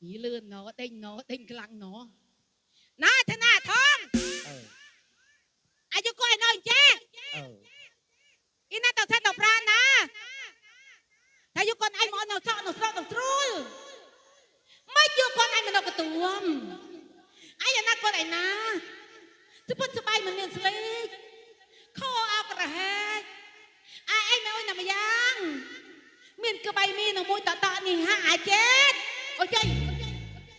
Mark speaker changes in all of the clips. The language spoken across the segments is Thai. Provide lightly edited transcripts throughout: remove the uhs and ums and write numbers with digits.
Speaker 1: อีเลื่อนเนาะเด้งกลังเนาะน้าธนาทองอายุก้อยน้อยเจ๊อีน่าต้องใช้ต่อปรานะถ้าอยู่คนไอ้หมอนเอาชอบเอาสระเอาสรุลไม่อยู่คนไอ้มันเอากระตุ้มไอ้ยังนักคนไอ้นะจะพูดสบายเหมือนเมียนสลิกข้อเอากระแหกไอ้แม่โอ้ยนำมายังเมียนกระใบมีนมุ้ยต่อนี่ฮะไอ้เจ็ดโอ้ย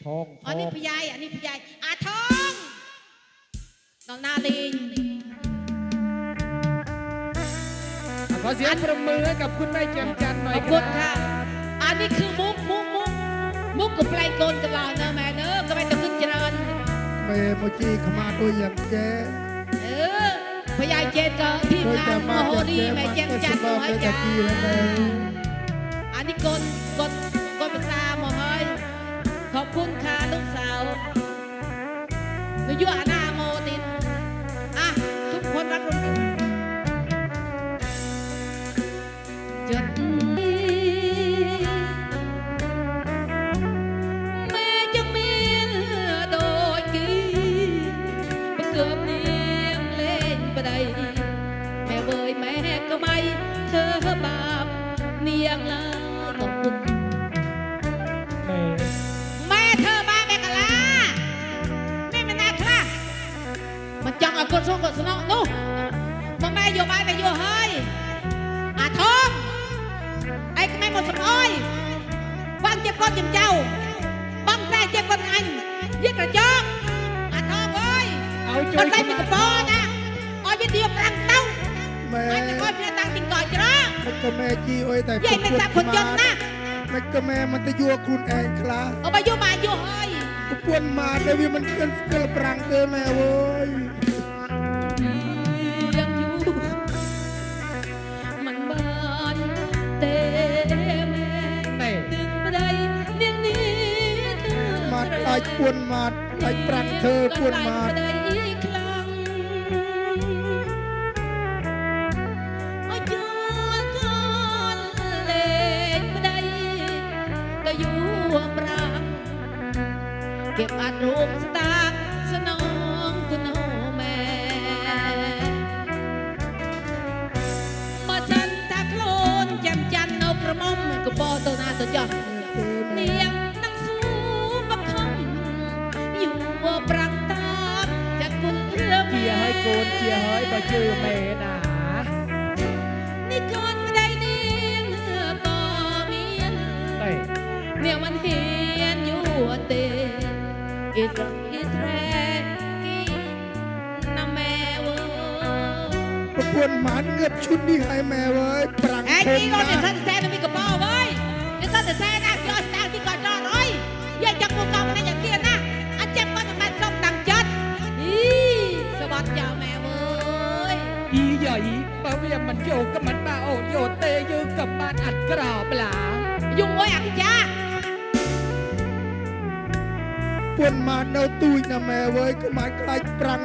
Speaker 2: ทอง
Speaker 1: อันนี้พี่ใหญ่อาทองน้องนาลิง
Speaker 2: ขอเสียงปรบมือให้กับคุณแม่แจ่มจันทร์หน่อย
Speaker 1: ขอบคุณค่ะอันนี้คือมุกกับแปลงโกนกับเราเนอะแม่เนอะก็ไม่ต้องขึ้นเจริญ
Speaker 3: แม่โมจีขมาตัวอย่างแจ้
Speaker 1: พี่ใหญ่เจ็ดก็ทีมงานมโหรีแม่แจ่มจันทร์น้อยจ้าอันนี้โกนภาษาหมอเฮ้ยขอบคุณค่ะลูกสาวหนูยั่วหน้าโมตินอ่ะทุกคนรับรู้จุดแม่จะมีโดยกี่เกือบเนียงเล่นไปได้แม่เบยแม่ก็ไม่เธอบาปเนียงละตกบุญแม่เธอบ้าแม่กะลาแม่ไม่น่าคล่ามันจังเอาคนส่งคนสนองนู่นแม่โยบายแม่โยเฮ้ยอาทองไอ้ก็ไม่หมดสมอ้อยบางเจ็บก้อนเจ็บเจ้าบางแปรเจ็บก้อนอันยึดกระจกอาทองเอ้ยคนไปมีกระปอนะอ้อยวิทยุปรังเต้า
Speaker 3: แม่
Speaker 1: ไอ้ไม่ค่อยมีตังติงก่อยจ้า
Speaker 3: ไม่ก็แม่จีโอ้ยแต่
Speaker 1: ใหญ่เป็นสับคนจนนะ
Speaker 3: ไม่ก็แม่มันจะยั่วคุณแองคลา
Speaker 1: เอาไปยั่วมายั่วเฮ้ย
Speaker 3: กูปวนมาเดวิมันเกินปรังเกินแม่เว้ย
Speaker 1: ยังอยู่มันบานเตะแม่ดึงไปได้เนียงนี้
Speaker 3: มาไอ้ปวนมาไอ้ปรังเธอปวนมา
Speaker 1: เก็บอัดรูปสตาร์สนองคุณโอแม่มาจันตาโคลนแจ่มจันเอากระม่อมกระปอตัวนาตัวจอเนียงนั่งสู้บักคำอยู่ว่าปรังตาจากคุณเรือ
Speaker 2: เจียให้โกนเจียให้บ่เจอแม่นา
Speaker 1: นี่ก่อนไม่ได้เนียงเมื่อก่อเมียนเนี่ยมันเฮียนอยู่เตอิตรกีน้าแม่เว้
Speaker 3: ยปวนหมันเงือบชุดนี่ให้แม่เว้ยปรัง
Speaker 1: ไอ้ที่เราจะสั่นแซ่มีกระเป๋าเว้ยจะสั่นแซ่นะยอดตังที่ก่อนรอร้อยยังจับมือเก่ามันอย่างเตี้ยนะอันเจ็บก็ต้องการส้มตังจัดอีสวัสดิ์เจ้าแม่เว้ย
Speaker 2: อีใหญ่ป้าเวียมันโยกกับมันป้าโอโยเตยืนกับบ้านอัดกรอบหลา
Speaker 1: ยุ่งไว้อักจ้า
Speaker 3: ปวนมาเนาตุยนะแม่เว้ยก็หมายคล้ายปรัง